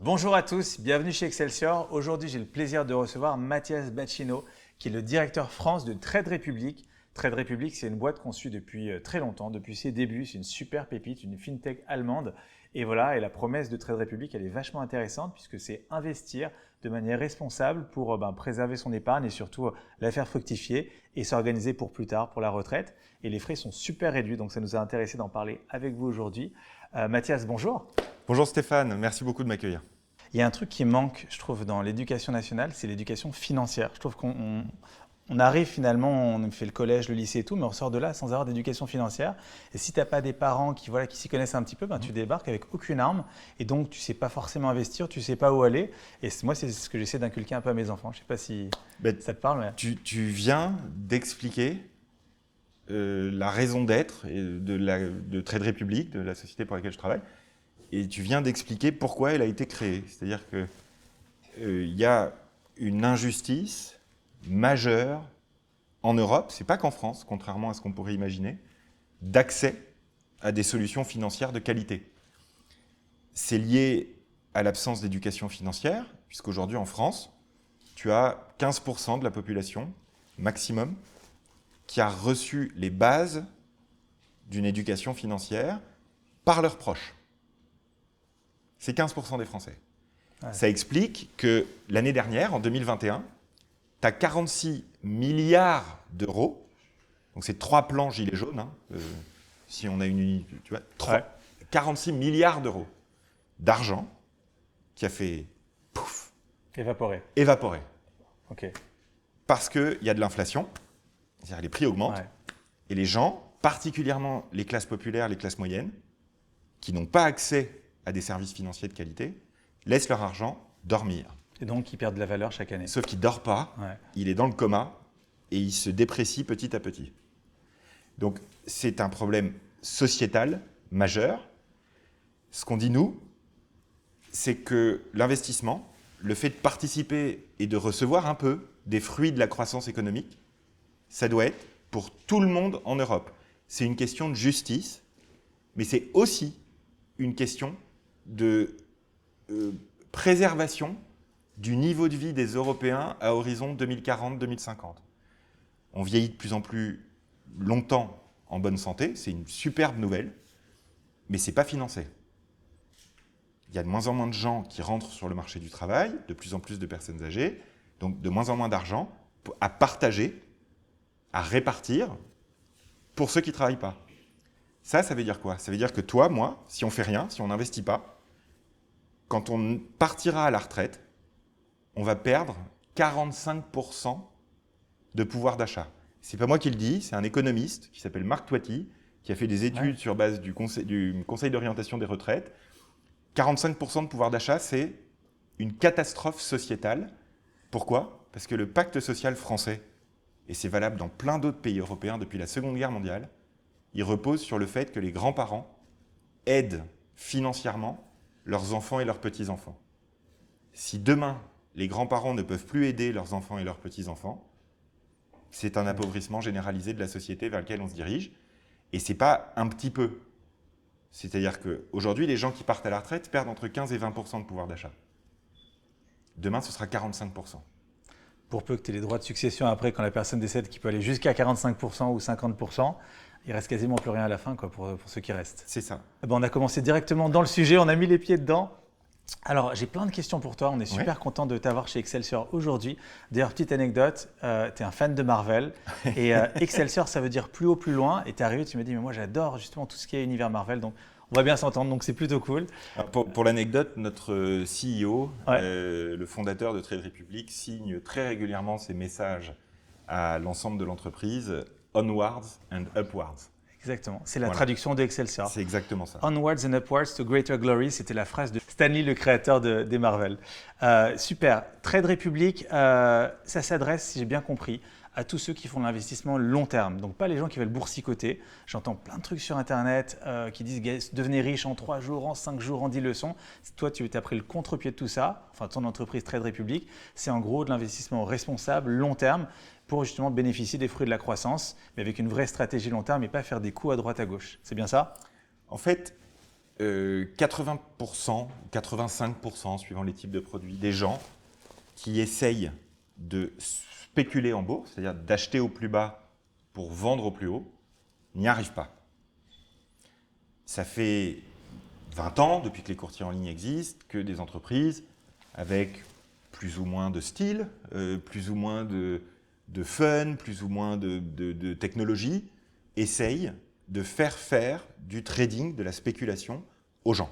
Bonjour à tous, bienvenue chez Excelsior. Aujourd'hui, j'ai le plaisir de recevoir Mathias Bacchino, qui est le directeur France de Trade Republic. Trade Republic, c'est une boîte qu'on suit depuis très longtemps, depuis ses débuts. C'est une super pépite, une fintech allemande. Et voilà, et la promesse de Trade Republic, elle est vachement intéressante puisque c'est investir de manière responsable pour préserver son épargne et surtout la faire fructifier et s'organiser pour plus tard, pour la retraite. Et les frais sont super réduits, donc ça nous a intéressé d'en parler avec vous aujourd'hui. Mathias, bonjour. Bonjour Stéphane, merci beaucoup de m'accueillir. Il y a un truc qui manque, je trouve, dans l'éducation nationale, c'est l'éducation financière. Je trouve qu'on arrive finalement, on fait le collège, le lycée et tout, mais on sort de là sans avoir d'éducation financière. Et si tu n'as pas des parents qui s'y connaissent un petit peu, tu débarques avec aucune arme et donc tu ne sais pas forcément investir, tu ne sais pas où aller. Et moi, c'est ce que j'essaie d'inculquer un peu à mes enfants. Je ne sais pas si ça te parle. Mais... Tu viens d'expliquer la raison d'être de Trade Republic, de la société pour laquelle je travaille. Et tu viens d'expliquer pourquoi elle a été créée. C'est-à-dire qu'il y a une injustice majeure en Europe, c'est pas qu'en France, contrairement à ce qu'on pourrait imaginer, d'accès à des solutions financières de qualité. C'est lié à l'absence d'éducation financière, puisqu'aujourd'hui en France, tu as 15% de la population, maximum, qui a reçu les bases d'une éducation financière par leurs proches. C'est 15% des Français. Ouais. Ça explique que l'année dernière, en 2021, tu as 46 milliards d'euros, donc c'est 3 plans gilets jaunes, si on a une unité, tu vois, 46 milliards d'euros d'argent qui a fait pouf, évaporer. Okay. Parce qu'il y a de l'inflation, c'est-à-dire les prix augmentent, et les gens, particulièrement les classes populaires, les classes moyennes, qui n'ont pas accès à des services financiers de qualité, laissent leur argent dormir. Et donc, ils perdent de la valeur chaque année. Sauf qu'il ne dort pas, il est dans le coma et il se déprécie petit à petit. Donc, c'est un problème sociétal majeur. Ce qu'on dit, nous, c'est que l'investissement, le fait de participer et de recevoir un peu des fruits de la croissance économique, ça doit être pour tout le monde en Europe. C'est une question de justice, mais c'est aussi une question de préservation du niveau de vie des Européens à horizon 2040-2050. On vieillit de plus en plus longtemps en bonne santé, c'est une superbe nouvelle, mais ce n'est pas financé. Il y a de moins en moins de gens qui rentrent sur le marché du travail, de plus en plus de personnes âgées, donc de moins en moins d'argent à partager, à répartir pour ceux qui ne travaillent pas. Ça veut dire quoi? Ça veut dire que toi, moi, si on ne fait rien, si on n'investit pas, quand on partira à la retraite, on va perdre 45% de pouvoir d'achat. Ce n'est pas moi qui le dis, c'est un économiste qui s'appelle Marc Toiti, qui a fait des études sur base du Conseil d'orientation des retraites. 45% de pouvoir d'achat, c'est une catastrophe sociétale. Pourquoi? Parce que le pacte social français, et c'est valable dans plein d'autres pays européens depuis la Seconde Guerre mondiale, il repose sur le fait que les grands-parents aident financièrement leurs enfants et leurs petits-enfants. Si demain, les grands-parents ne peuvent plus aider leurs enfants et leurs petits-enfants, c'est un appauvrissement généralisé de la société vers lequel on se dirige. Et ce n'est pas un petit peu. C'est-à-dire qu'aujourd'hui, les gens qui partent à la retraite perdent entre 15 et 20% de pouvoir d'achat. Demain, ce sera 45%. Pour peu que tu aies les droits de succession après, quand la personne décède, qui peut aller jusqu'à 45% ou 50%, il reste quasiment plus rien à la fin pour ceux qui restent. C'est ça. On a commencé directement dans le sujet, on a mis les pieds dedans. Alors, j'ai plein de questions pour toi. On est super content de t'avoir chez Excelsior aujourd'hui. D'ailleurs, petite anecdote, tu es un fan de Marvel. Et Excelsior, ça veut dire plus haut, plus loin. Et tu es arrivé, tu m'as dit, mais moi, j'adore justement tout ce qui est univers Marvel. Donc, on va bien s'entendre. Donc, c'est plutôt cool. Alors, pour l'anecdote, notre CEO, le fondateur de Trade Republic, signe très régulièrement ses messages à l'ensemble de l'entreprise « Onwards and Upwards ». Exactement, c'est la traduction de Excelsior. C'est exactement ça. Onwards and upwards to greater glory, c'était la phrase de Stan Lee, le créateur des Marvel. Super. Trade Republic, ça s'adresse, si j'ai bien compris, à tous ceux qui font de l'investissement long terme. Donc pas les gens qui veulent boursicoter. J'entends plein de trucs sur Internet qui disent devenez riche en 3 jours, en 5 jours, en 10 leçons. Toi, tu as pris le contre-pied de tout ça. Enfin, ton entreprise Trade Republic, c'est en gros de l'investissement responsable, long terme, pour justement bénéficier des fruits de la croissance, mais avec une vraie stratégie long terme et pas faire des coups à droite à gauche. C'est bien ça? En fait, 80%, 85%, suivant les types de produits, des gens qui essayent de spéculer en bourse, c'est-à-dire d'acheter au plus bas pour vendre au plus haut, n'y arrivent pas. Ça fait 20 ans, depuis que les courtiers en ligne existent, que des entreprises avec plus ou moins de style, plus ou moins de fun, plus ou moins de technologie, essayent de faire du trading, de la spéculation aux gens.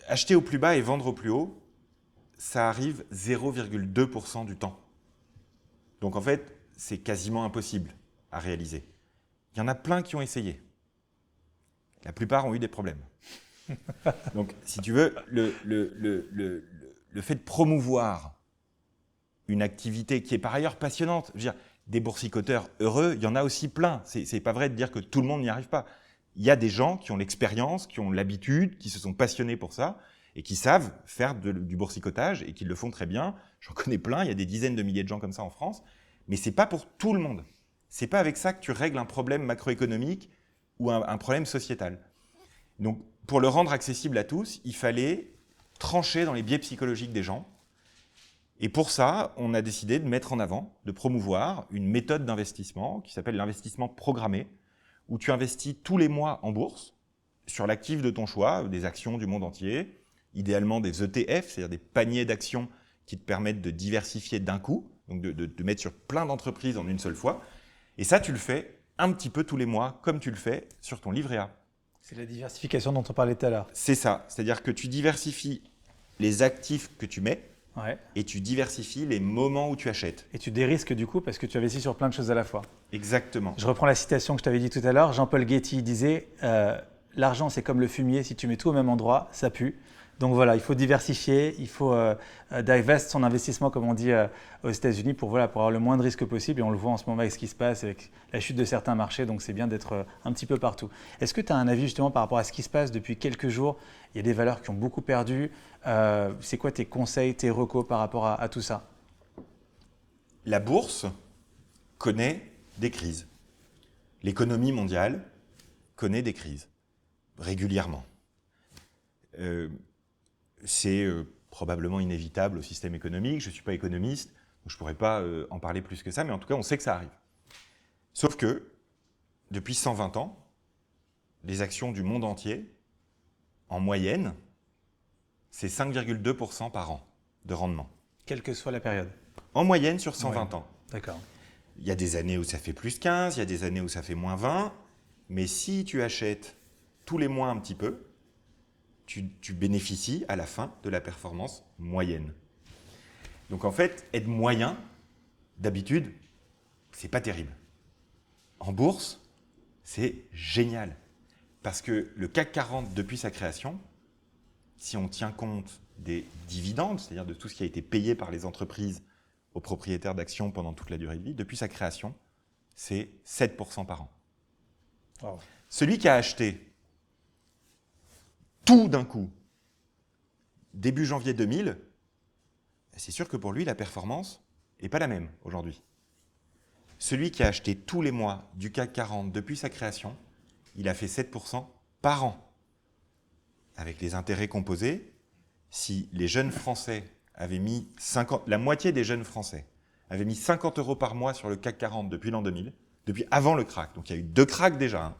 Acheter au plus bas et vendre au plus haut, ça arrive 0,2% du temps. Donc en fait, c'est quasiment impossible à réaliser. Il y en a plein qui ont essayé. La plupart ont eu des problèmes. Donc si tu veux, le fait de promouvoir une activité qui est par ailleurs passionnante, je veux dire, des boursicoteurs heureux, il y en a aussi plein. C'est pas vrai de dire que tout le monde n'y arrive pas. Il y a des gens qui ont l'expérience, qui ont l'habitude, qui se sont passionnés pour ça et qui savent faire du boursicotage et qui le font très bien. J'en connais plein, il y a des dizaines de milliers de gens comme ça en France, mais c'est pas pour tout le monde. C'est pas avec ça que tu règles un problème macroéconomique ou un problème sociétal. Donc, pour le rendre accessible à tous, il fallait trancher dans les biais psychologiques des gens. Et pour ça, on a décidé de mettre en avant, de promouvoir une méthode d'investissement qui s'appelle l'investissement programmé, où tu investis tous les mois en bourse, sur l'actif de ton choix, des actions du monde entier, idéalement des ETF, c'est-à-dire des paniers d'actions qui te permettent de diversifier d'un coup, donc de mettre sur plein d'entreprises en une seule fois. Et ça, tu le fais un petit peu tous les mois, comme tu le fais sur ton livret A. C'est la diversification dont on parlait tout à l'heure. C'est ça, c'est-à-dire que tu diversifies les actifs que tu mets, Ouais. et tu diversifies les moments où tu achètes. Et tu dérisques du coup parce que tu investis sur plein de choses à la fois. Exactement. Je reprends la citation que je t'avais dit tout à l'heure. Jean-Paul Getty disait l'argent c'est comme le fumier, si tu mets tout au même endroit, ça pue. Donc voilà, il faut diversifier, il faut divest son investissement comme on dit aux États-Unis pour avoir le moins de risques possible. Et on le voit en ce moment avec ce qui se passe, avec la chute de certains marchés. Donc c'est bien d'être un petit peu partout. Est-ce que tu as un avis justement par rapport à ce qui se passe depuis quelques jours? Il y a des valeurs qui ont beaucoup perdu. C'est quoi tes conseils, tes recos par rapport à tout ça? La bourse connaît des crises. L'économie mondiale connaît des crises régulièrement. C'est probablement inévitable au système économique. Je ne suis pas économiste, donc je ne pourrais pas en parler plus que ça, mais en tout cas, on sait que ça arrive. Sauf que, depuis 120 ans, les actions du monde entier, en moyenne, c'est 5,2% par an de rendement. Quelle que soit la période. En moyenne sur 120 ans. D'accord. Il y a des années où ça fait plus 15, il y a des années où ça fait moins 20, mais si tu achètes tous les mois un petit peu, tu bénéficies à la fin de la performance moyenne. Donc en fait, être moyen, d'habitude, c'est pas terrible. En bourse, c'est génial. Parce que le CAC 40, depuis sa création, si on tient compte des dividendes, c'est-à-dire de tout ce qui a été payé par les entreprises aux propriétaires d'actions pendant toute la durée de vie, depuis sa création, c'est 7% par an. Wow. Celui qui a acheté tout d'un coup, début janvier 2000, c'est sûr que pour lui, la performance n'est pas la même aujourd'hui. Celui qui a acheté tous les mois du CAC 40 depuis sa création, il a fait 7% par an. Avec les intérêts composés, si les jeunes Français avaient mis 50, la moitié des jeunes Français avaient mis 50 € par mois sur le CAC 40 depuis l'an 2000, depuis avant le krach, donc il y a eu 2 crachs déjà, hein.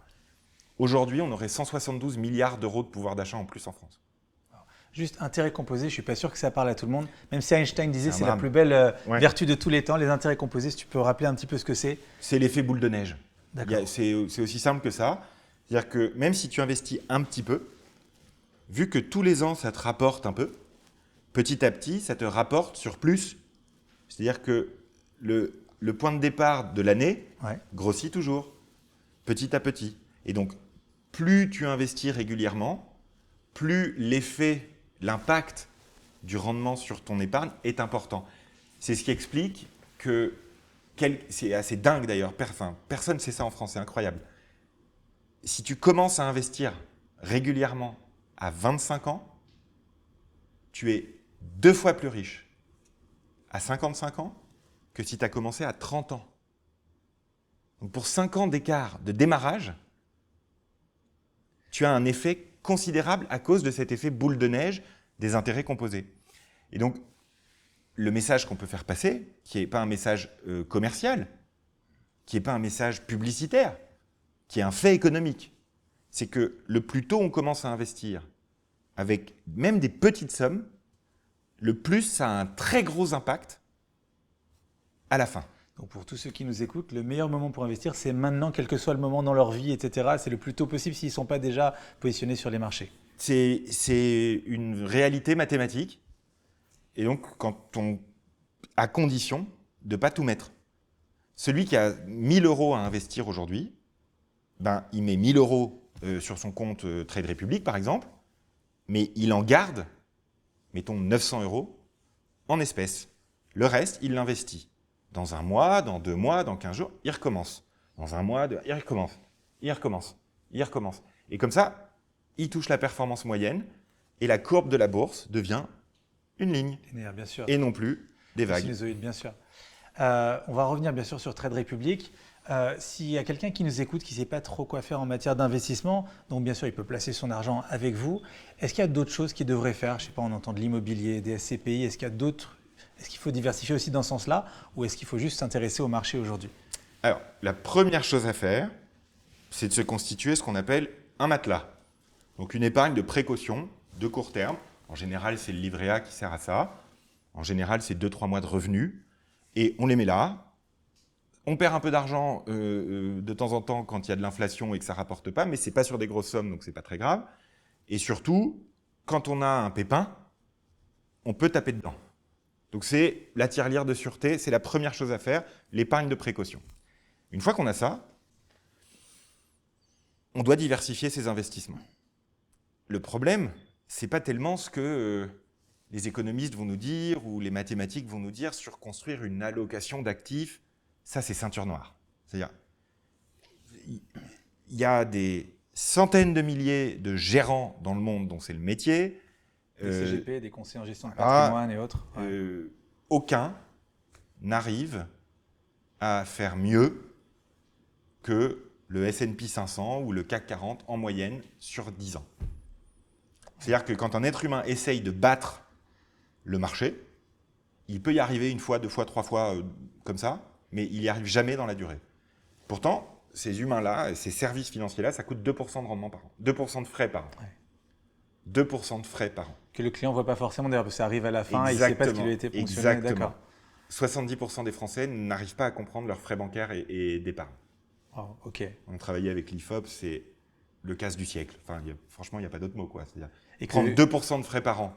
Aujourd'hui, on aurait 172 milliards d'euros de pouvoir d'achat en plus en France. Juste intérêts composés, je ne suis pas sûr que ça parle à tout le monde. Même si Einstein disait que c'est la drame. plus belle Ouais. vertu de tous les temps, les intérêts composés, si tu peux rappeler un petit peu ce que c'est. C'est l'effet boule de neige. D'accord. C'est aussi simple que ça. C'est-à-dire que même si tu investis un petit peu, vu que tous les ans, ça te rapporte un peu, petit à petit, ça te rapporte sur plus. C'est-à-dire que le point de départ de l'année grossit toujours, petit à petit. Et donc, plus tu investis régulièrement, plus l'effet, l'impact du rendement sur ton épargne est important. C'est ce qui explique que, c'est assez dingue d'ailleurs, personne ne sait ça en France, c'est incroyable. Si tu commences à investir régulièrement à 25 ans, tu es 2 fois plus riche à 55 ans que si tu as commencé à 30 ans. Donc pour 5 ans d'écart de démarrage, tu as un effet considérable à cause de cet effet boule de neige des intérêts composés. Et donc, le message qu'on peut faire passer, qui n'est pas un message commercial, qui n'est pas un message publicitaire, qui est un fait économique, c'est que le plus tôt on commence à investir, avec même des petites sommes, le plus ça a un très gros impact à la fin. Donc pour tous ceux qui nous écoutent, le meilleur moment pour investir, c'est maintenant, quel que soit le moment dans leur vie, etc. C'est le plus tôt possible s'ils ne sont pas déjà positionnés sur les marchés. C'est une réalité mathématique. Et donc, à condition de ne pas tout mettre. Celui qui a 1 000 € à investir aujourd'hui, ben, il met 1 000 € sur son compte Trade Republic, par exemple, mais il en garde, mettons 900 € en espèces. Le reste, il l'investit. Dans 1 mois, dans 2 mois, dans 15 jours, il recommence. Dans 1 mois, il recommence. Il recommence. Il recommence. Et comme ça, il touche la performance moyenne et la courbe de la bourse devient une ligne. Linéaire, bien sûr. Et non plus des vagues. Sinusoïde, bien sûr. On va revenir bien sûr sur Trade Republic. S'il y a quelqu'un qui nous écoute qui ne sait pas trop quoi faire en matière d'investissement, donc bien sûr il peut placer son argent avec vous, est-ce qu'il y a d'autres choses qu'il devrait faire? Je ne sais pas, on entend de l'immobilier, des SCPI, est-ce qu'il y a d'autres? Est-ce qu'il faut diversifier aussi dans ce sens-là ou est-ce qu'il faut juste s'intéresser au marché aujourd'hui? Alors, la première chose à faire, c'est de se constituer ce qu'on appelle un matelas. Donc une épargne de précaution de court terme. En général, c'est le livret A qui sert à ça. En général, c'est 2-3 mois de revenus. Et on les met là. On perd un peu d'argent de temps en temps quand il y a de l'inflation et que ça ne rapporte pas, mais ce n'est pas sur des grosses sommes, donc ce n'est pas très grave. Et surtout, quand on a un pépin, on peut taper dedans. Donc c'est la tirelire de sûreté, c'est la première chose à faire, l'épargne de précaution. Une fois qu'on a ça, on doit diversifier ses investissements. Le problème, ce n'est pas tellement ce que les économistes vont nous dire ou les mathématiques vont nous dire sur construire une allocation d'actifs. Ça, c'est ceinture noire. C'est-à-dire, il y a des centaines de milliers de gérants dans le monde dont c'est le métier. Des CGP, des conseillers en gestion de patrimoine et autres. Aucun n'arrive à faire mieux que le S&P 500 ou le CAC 40 en moyenne sur 10 ans. C'est-à-dire que quand un être humain essaye de battre le marché, il peut y arriver 1 fois, 2 fois, 3 fois comme ça, mais il n'y arrive jamais dans la durée. Pourtant, ces humains-là, ces services financiers-là, ça coûte 2% de rendement par an, 2% de frais par an. Ouais. 2% de frais par an. Que le client ne voit pas forcément d'ailleurs, parce que ça arrive à la fin et il ne sait pas ce qui lui a été fonctionné. Exactement. 70% des Français n'arrivent pas à comprendre leurs frais bancaires et d'épargne. Oh, ok. On travaillait avec l'IFOP, c'est le casse du siècle. Enfin, franchement, il n'y a pas d'autre mot, quoi. C'est-à-dire, prendre 2% de frais par an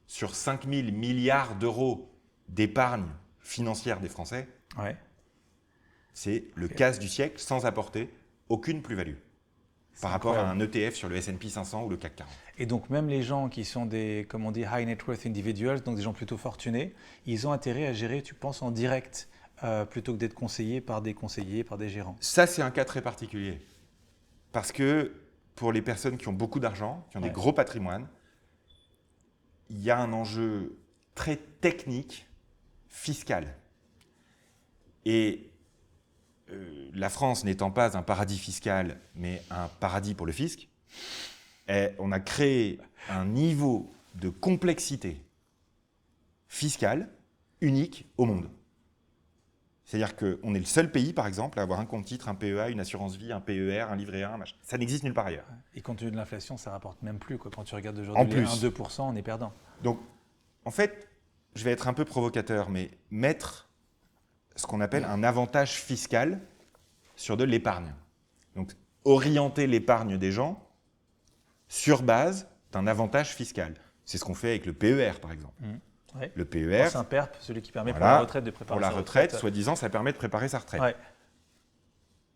sur 5 000 milliards d'euros d'épargne financière des Français, c'est le casse du siècle sans apporter aucune plus-value par rapport à un ETF sur le S&P 500 ou le CAC 40. Et donc même les gens qui sont des, comme on dit, high net worth individuals, donc des gens plutôt fortunés, ils ont intérêt à gérer, tu penses, en direct plutôt que d'être conseillés, par des gérants. Ça, c'est un cas très particulier. Parce que pour les personnes qui ont beaucoup d'argent, qui ont des gros patrimoines, il y a un enjeu très technique, fiscal. Et la France n'étant pas un paradis fiscal, mais un paradis pour le fisc, on a créé un niveau de complexité fiscale unique au monde. C'est-à-dire qu'on est le seul pays, par exemple, à avoir un compte titre, un PEA, une assurance vie, un PER, un livret A, un machin. Ça n'existe nulle part ailleurs. Et compte tenu de l'inflation, ça ne rapporte même plus, quoi. Quand tu regardes aujourd'hui les 1-2%, on est perdant. Donc, en fait, je vais être un peu provocateur, mais mettre ce qu'on appelle un avantage fiscal sur de l'épargne. Donc, orienter l'épargne des gens sur base d'un avantage fiscal. C'est ce qu'on fait avec le PER, par exemple. Le PER, c'est un PERP, celui qui permet pour la retraite de préparer sa retraite. Pour la retraite, soi-disant, ça permet de préparer sa retraite.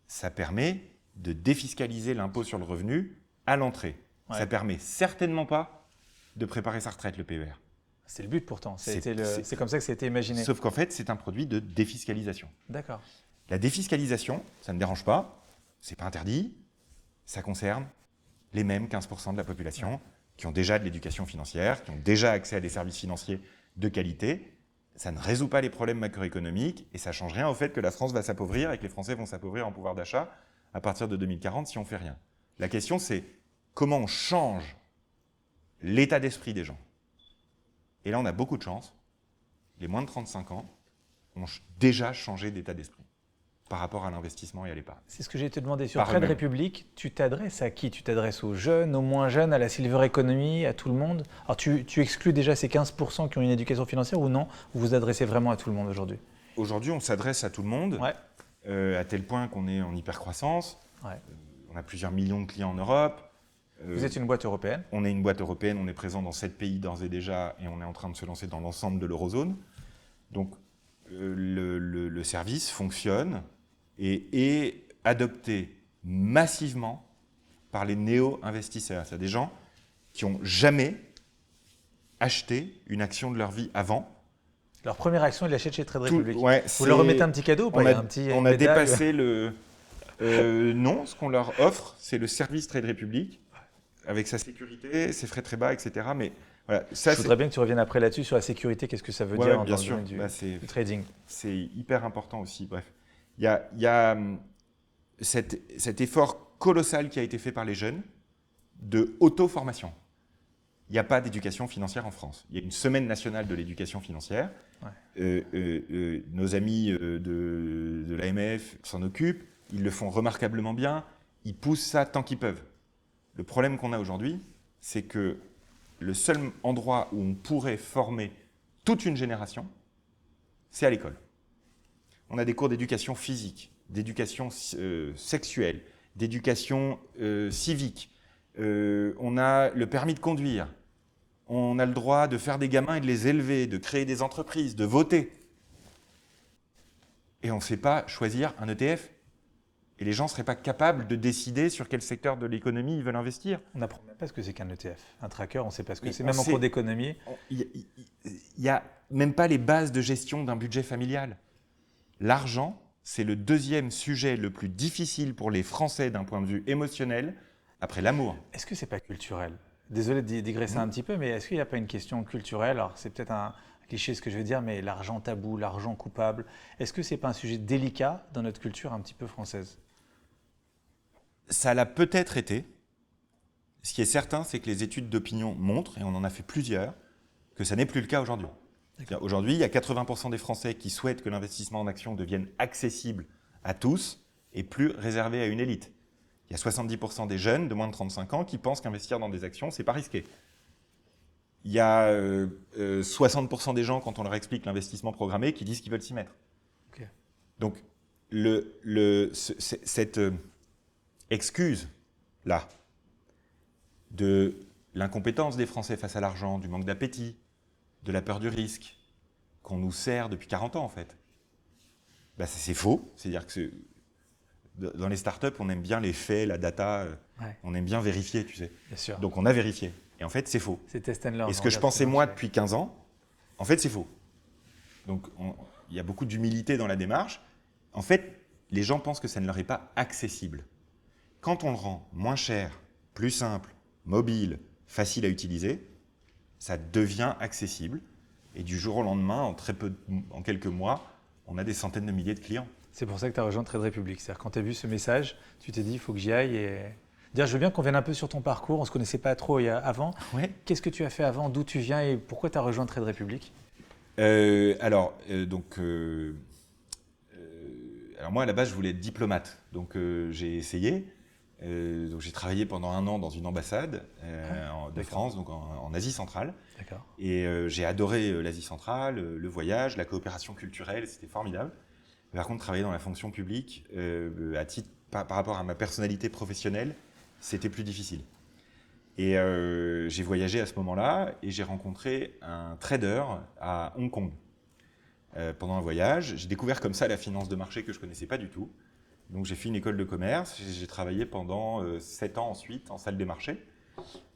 Ça permet de défiscaliser l'impôt sur le revenu à l'entrée. Ça permet certainement pas de préparer sa retraite, le PER. C'est le but pourtant, c'est comme ça que ça a été imaginé. Sauf qu'en fait, c'est un produit de défiscalisation. D'accord. La défiscalisation, ça ne dérange pas, c'est pas interdit, ça concerne les mêmes 15% de la population qui ont déjà de l'éducation financière, qui ont déjà accès à des services financiers de qualité. Ça ne résout pas les problèmes macroéconomiques et ça ne change rien au fait que la France va s'appauvrir et que les Français vont s'appauvrir en pouvoir d'achat à partir de 2040 si on ne fait rien. La question, c'est comment on change l'état d'esprit des gens. Et là, on a beaucoup de chance. Les moins de 35 ans ont déjà changé d'état d'esprit par rapport à l'investissement et à l'épargne. C'est ce que j'ai te demandé. Sur Par Trade eux-mêmes. Republic, tu t'adresses à qui? Tu t'adresses aux jeunes, aux moins jeunes, à la silver economy, à tout le monde? Alors, tu exclus déjà ces 15% qui ont une éducation financière ou non? Vous vous adressez vraiment à tout le monde aujourd'hui? Aujourd'hui, on s'adresse à tout le monde, Ouais. à tel point qu'on est en hypercroissance. Ouais. On a plusieurs millions de clients en Europe. Vous êtes une boîte européenne? On est une boîte européenne, on est présent dans 7 pays d'ores et déjà, et on est en train de se lancer dans l'ensemble de l'eurozone. Donc, le service fonctionne et est adopté massivement par les néo-investisseurs. C'est des gens qui n'ont jamais acheté une action de leur vie avant. Leur première action, ils l'achètent chez Trade Republic. Ouais, Vous leur remettez un petit cadeau ou pas? On Il y a, a un petit, on une a médaille. dépassé le... non, ce qu'on leur offre, c'est le service Trade Republic, avec sa sécurité, ses frais très bas, etc. Mais voilà, ça, Je voudrais bien que tu reviennes après là-dessus sur la sécurité. Qu'est-ce que ça veut dire bien dans sûr. le domaine du trading? C'est hyper important aussi. Bref, il y a cet effort colossal qui a été fait par les jeunes de auto-formation. Il n'y a pas d'éducation financière en France. Il y a une semaine nationale de l'éducation financière. Ouais. Nos amis de l'AMF s'en occupent. Ils le font remarquablement bien. Ils poussent ça tant qu'ils peuvent. Le problème qu'on a aujourd'hui, c'est que le seul endroit où on pourrait former toute une génération, c'est à l'école. On a des cours d'éducation physique, d'éducation sexuelle, d'éducation civique. On a le permis de conduire. On a le droit de faire des gamins et de les élever, de créer des entreprises, de voter. Et on ne sait pas choisir un ETF. Et les gens ne seraient pas capables de décider sur quel secteur de l'économie ils veulent investir. On n'apprend même pas ce que c'est qu'un ETF. Un tracker, on ne sait pas ce que Mais c'est. Même en cours d'économie. Il n'y a même pas les bases de gestion d'un budget familial. L'argent, c'est le deuxième sujet le plus difficile pour les Français d'un point de vue émotionnel, après l'amour. Est-ce que ce n'est pas culturel? Désolé de digresser un petit peu, mais est-ce qu'il n'y a pas une question culturelle? Alors, c'est peut-être un cliché ce que je veux dire, mais l'argent tabou, l'argent coupable, est-ce que ce n'est pas un sujet délicat dans notre culture un petit peu française? Ça l'a peut-être été. Ce qui est certain, c'est que les études d'opinion montrent, et on en a fait plusieurs, que ça n'est plus le cas aujourd'hui. Aujourd'hui, il y a 80% des Français qui souhaitent que l'investissement en actions devienne accessible à tous et plus réservé à une élite. Il y a 70% des jeunes de moins de 35 ans qui pensent qu'investir dans des actions, c'est pas risqué. Il y a 60% des gens, quand on leur explique l'investissement programmé, qui disent qu'ils veulent s'y mettre. Okay. Donc, cette excuse-là de l'incompétence des Français face à l'argent, du manque d'appétit, de la peur du risque, qu'on nous sert depuis 40 ans en fait, bah, c'est faux. C'est-à-dire que dans les startups, on aime bien les faits, la data, on aime bien vérifier, tu sais. Bien sûr. Donc on a vérifié. Et en fait, c'est faux. C'est test and learn. Et ce que je pensais moi depuis 15 ans, en fait, c'est faux. Donc il y a beaucoup d'humilité dans la démarche. En fait, les gens pensent que ça ne leur est pas accessible. Quand on le rend moins cher, plus simple, mobile, facile à utiliser, ça devient accessible. Et du jour au lendemain, en quelques mois, on a des centaines de milliers de clients. C'est pour ça que tu as rejoint Trade Republic. C'est-à-dire quand tu as vu ce message, tu t'es dit, il faut que j'y aille. Et... Dire, je veux bien qu'on vienne un peu sur ton parcours. On ne se connaissait pas trop avant. Ouais. Qu'est-ce que tu as fait avant? D'où tu viens et pourquoi tu as rejoint Trade Republic? Alors moi, à la base, je voulais être diplomate. Donc, j'ai essayé. Donc, j'ai travaillé pendant 1 an dans une ambassade de France, donc en Asie centrale. D'accord. Et j'ai adoré l'Asie centrale, le voyage, la coopération culturelle, c'était formidable. Par contre, travailler dans la fonction publique, par rapport à ma personnalité professionnelle, c'était plus difficile. Et j'ai voyagé à ce moment-là et j'ai rencontré un trader à Hong Kong. Pendant un voyage, j'ai découvert comme ça la finance de marché que je ne connaissais pas du tout. Donc j'ai fait une école de commerce, j'ai travaillé pendant 7 ans ensuite en salle des marchés,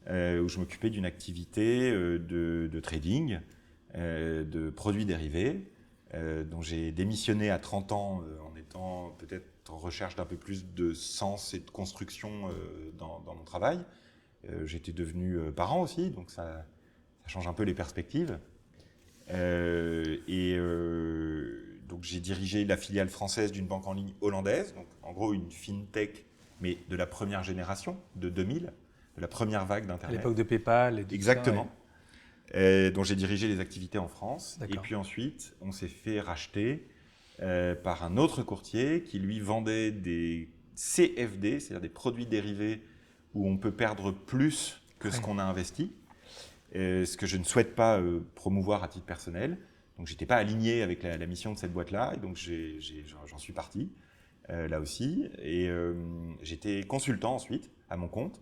où je m'occupais d'une activité de trading, de produits dérivés, dont j'ai démissionné à 30 ans en étant peut-être en recherche d'un peu plus de sens et de construction dans mon travail. J'étais devenu parent aussi, donc ça change un peu les perspectives. Donc j'ai dirigé la filiale française d'une banque en ligne hollandaise, donc en gros une fintech, mais de la première génération, de 2000. la première vague À d'Internet. l'époque de PayPal et de Exactement. tout ça, Dont j'ai dirigé les activités en France. Et D'accord. puis ensuite, on s'est fait racheter par un autre courtier qui lui vendait des CFD, c'est-à-dire des produits dérivés où on peut perdre plus que ce Ouais. qu'on a investi, ce que je ne souhaite pas promouvoir à titre personnel. Donc j'étais pas aligné avec la mission de cette boîte-là, et donc j'en suis parti là aussi. Et j'étais consultant ensuite à mon compte,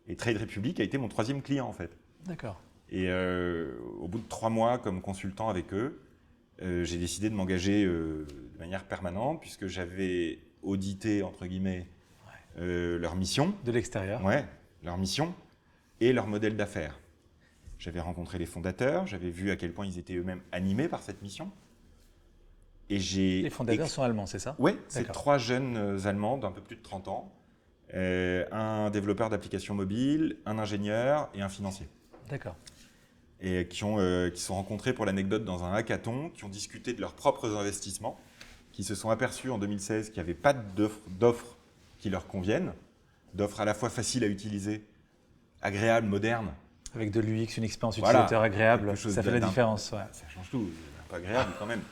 et Trade Republic a été mon 3e client en fait. D'accord. Et au bout de 3 mois comme consultant avec eux, j'ai décidé de m'engager de manière permanente puisque j'avais audité, entre guillemets, leur mission. De l'extérieur. Ouais, leur mission et leur modèle d'affaires. J'avais rencontré les fondateurs, j'avais vu à quel point ils étaient eux-mêmes animés par cette mission. Et Les fondateurs sont allemands, c'est ça? Ouais, c'est D'accord. 3 jeunes Allemands d'un peu plus de 30 ans. Un développeur d'applications mobiles, un ingénieur et un financier. D'accord. Et qui se sont rencontrés pour l'anecdote dans un hackathon, qui ont discuté de leurs propres investissements, qui se sont aperçus en 2016 qu'il n'y avait pas d'offres qui leur conviennent, d'offres à la fois faciles à utiliser, agréables, modernes. Avec de l'UX, une expérience Voilà, utilisateur agréable, quelque chose ça fait la d'un- différence. Ouais. Ça change tout, un peu agréable quand même.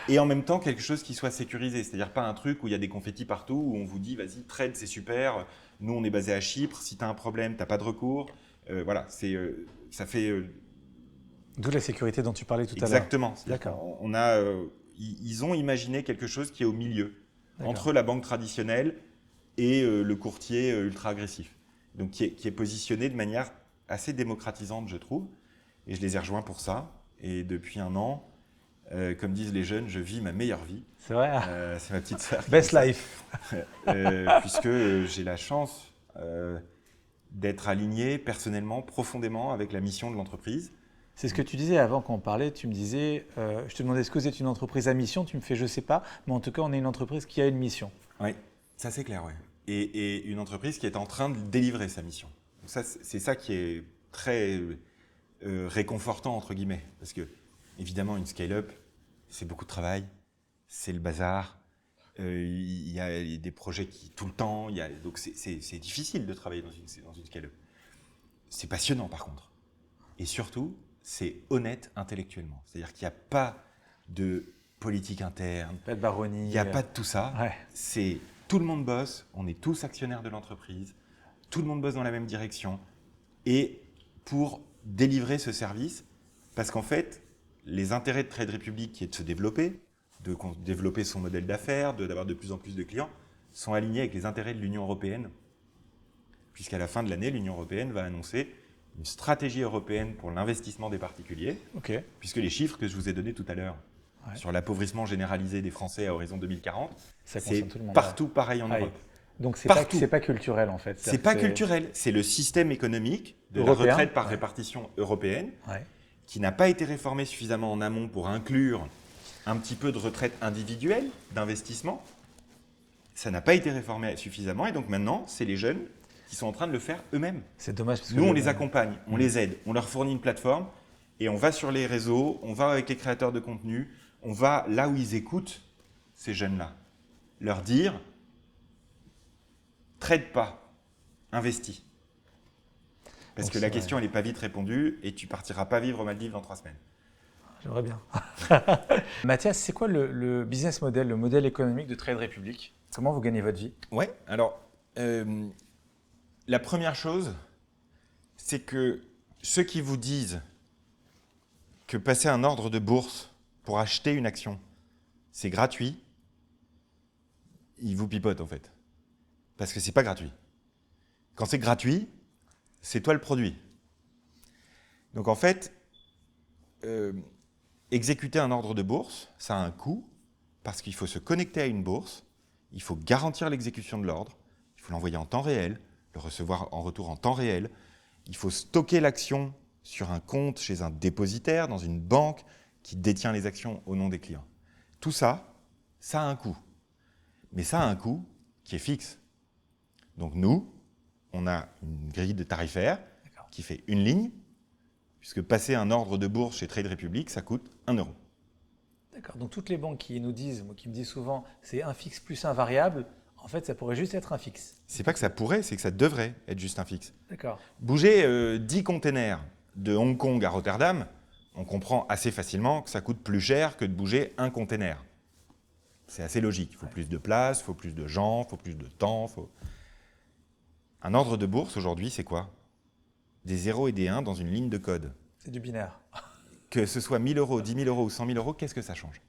Et en même temps, quelque chose qui soit sécurisé, c'est-à-dire pas un truc où il y a des confettis partout, où on vous dit, vas-y, trade, c'est super, nous on est basé à Chypre, si tu as un problème, tu n'as pas de recours. Voilà, ça fait... D'où la sécurité dont tu parlais tout à l'heure. Exactement. D'accord. Ils ont imaginé quelque chose qui est au milieu, D'accord. entre la banque traditionnelle et le courtier ultra agressif. Donc qui est positionné de manière assez démocratisante, je trouve. Et je les ai rejoints pour ça. Et depuis 1 an, comme disent les jeunes, je vis ma meilleure vie. C'est vrai. C'est ma petite sœur. Best life. Puisque j'ai la chance d'être aligné personnellement, profondément avec la mission de l'entreprise. C'est ce que tu disais avant qu'on parlait. Tu me disais, je te demandais est-ce que vous êtes une entreprise à mission. Tu me fais je sais pas, mais en tout cas on est une entreprise qui a une mission. Oui, ça c'est clair, ouais. Et une entreprise qui est en train de délivrer sa mission. Donc ça, c'est ça qui est très réconfortant, entre guillemets. Parce que, évidemment, une scale-up, c'est beaucoup de travail, c'est le bazar, il y a des projets qui, tout le temps, donc c'est difficile de travailler dans une scale-up. C'est passionnant, par contre. Et surtout, c'est honnête intellectuellement. C'est-à-dire qu'il n'y a pas de politique interne, Pas de baronnie. il n'y a pas de tout ça. Ouais. C'est tout le monde bosse, on est tous actionnaires de l'entreprise, tout le monde bosse dans la même direction. Et pour délivrer ce service, parce qu'en fait, les intérêts de Trade Republic qui est de se développer, de développer son modèle d'affaires, d'avoir de plus en plus de clients, sont alignés avec les intérêts de l'Union européenne. Puisqu'à la fin de l'année, l'Union européenne va annoncer une stratégie européenne pour l'investissement des particuliers, Ok. puisque les chiffres que je vous ai donnés tout à l'heure Ouais. sur l'appauvrissement généralisé des Français à horizon 2040, Ça c'est concerne tout le monde. partout pareil en Ouais. Europe. Donc c'est Partout. pas culturel en fait. C'est pas culturel, c'est le système économique de la Européen, retraite par ouais. répartition européenne Ouais. qui n'a pas été réformé suffisamment en amont pour inclure un petit peu de retraite individuelle, d'investissement. Ça n'a pas été réformé suffisamment et donc maintenant, c'est les jeunes qui sont en train de le faire eux-mêmes. C'est dommage parce que Nous, on les accompagne, on les aide, on leur fournit une plateforme et on va sur les réseaux, on va avec les créateurs de contenu, on va là où ils écoutent ces jeunes-là, leur dire trade pas, investis. Parce Donc, que c'est la vrai. question, elle n'est pas vite répondue et tu partiras pas vivre aux Maldives dans 3 semaines. J'aimerais bien. Mathias, c'est quoi le business model, le modèle économique de Trade Republic? Comment vous gagnez votre vie? Ouais, alors, la première chose, c'est que ceux qui vous disent que passer un ordre de bourse pour acheter une action, c'est gratuit, ils vous pipotent en fait. Parce que c'est pas gratuit. Quand c'est gratuit, c'est toi le produit. Donc en fait, exécuter un ordre de bourse, ça a un coût, parce qu'il faut se connecter à une bourse, il faut garantir l'exécution de l'ordre, il faut l'envoyer en temps réel, le recevoir en retour en temps réel, il faut stocker l'action sur un compte chez un dépositaire, dans une banque qui détient les actions au nom des clients. Tout ça, ça a un coût. Mais ça a un coût qui est fixe. Donc nous, on a une grille de tarifaire qui fait une ligne, puisque passer un ordre de bourse chez Trade Republic, ça coûte 1 €. D'accord. Donc toutes les banques qui nous disent, moi qui me disent souvent, c'est un fixe plus un variable, En fait, ça pourrait juste être un fixe. C'est pas que ça pourrait, c'est que ça devrait être juste un fixe. D'accord. Bouger 10 containers de Hong Kong à Rotterdam, on comprend assez facilement que ça coûte plus cher que de bouger un container. C'est assez logique. Il faut plus de place, il faut plus de gens, il faut plus de temps. Un ordre de bourse aujourd'hui, c'est quoi? Des 0 et des 1 dans une ligne de code. C'est du binaire. Que ce soit 1 000 euros, 10 000 euros ou 100 000 euros, qu'est-ce que ça change?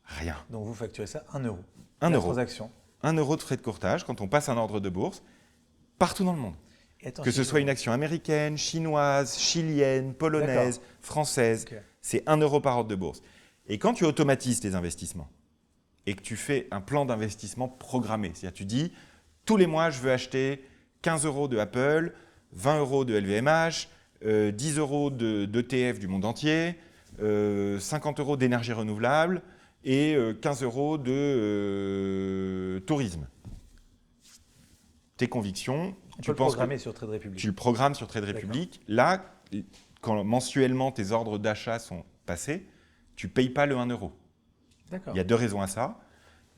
Rien. Donc vous facturez ça 1 euro. 1 La euro. transaction. 1 euro de frais de courtage quand on passe un ordre de bourse partout dans le monde. Et attends, Que ce soit une action américaine, chinoise, chilienne, polonaise, française, Ok. c'est 1 euro par ordre de bourse. Et quand tu automatises tes investissements et que tu fais un plan d'investissement programmé, c'est-à-dire tu dis tous les mois je veux acheter 15 euros de Apple, 20 euros de LVMH, 10 euros d'ETF du monde entier, 50 euros d'énergie renouvelable et 15 euros de tourisme. Tes convictions, On tu peut le penses programmer sur Trade Republic. tu le programmes sur Trade Republic. Là, quand mensuellement tes ordres d'achat sont passés, tu ne payes pas le 1 euro. D'accord. Il y a deux raisons à ça.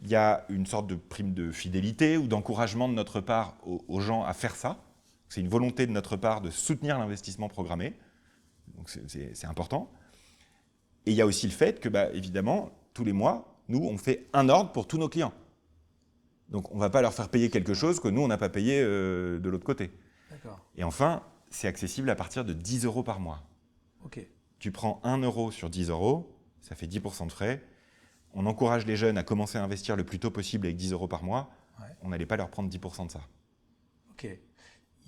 Il y a une sorte de prime de fidélité ou d'encouragement de notre part aux gens à faire ça. C'est une volonté de notre part de soutenir l'investissement programmé. Donc c'est important. Et il y a aussi le fait que, évidemment, tous les mois, nous, on fait un ordre pour tous nos clients. Donc on ne va pas leur faire payer quelque chose que nous, on n'a pas payé de l'autre côté. D'accord. Et enfin, c'est accessible à partir de 10 euros par mois. Ok. Tu prends 1 euro sur 10 euros, ça fait 10% de frais. On encourage les jeunes à commencer à investir le plus tôt possible avec 10 euros par mois. Ouais. On n'allait pas leur prendre 10% de ça. Ok.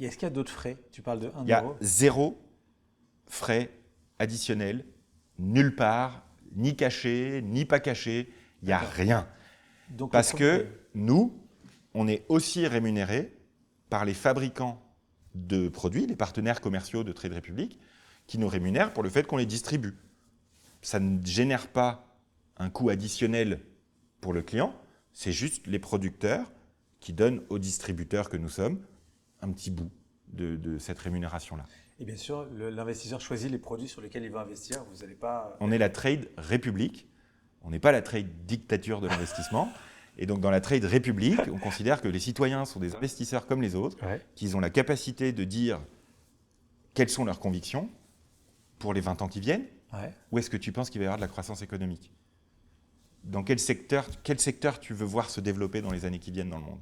Est-ce qu'il y a d'autres frais? Tu parles de 1 Il y a euro. 0 frais additionnels, nulle part, ni cachés, ni pas cachés. Il n'y a D'accord. rien. Donc, Parce que nous, on est aussi rémunérés par les fabricants de produits, les partenaires commerciaux de Trade Republic, qui nous rémunèrent pour le fait qu'on les distribue. Ça ne génère pas un coût additionnel pour le client, c'est juste les producteurs qui donnent aux distributeurs que nous sommes un petit bout de cette rémunération-là. Et bien sûr, l'investisseur choisit les produits sur lesquels il va investir. Vous n'allez pas. On est la Trade Republic, on n'est pas la Trade Dictature de l'investissement. Et donc dans la Trade Republic, on considère que les citoyens sont des investisseurs comme les autres, Ouais. qu'ils ont la capacité de dire quelles sont leurs convictions pour les 20 ans qui viennent. Ouais. Où est-ce que tu penses qu'il va y avoir de la croissance économique? Dans quel secteur tu veux voir se développer dans les années qui viennent dans le monde?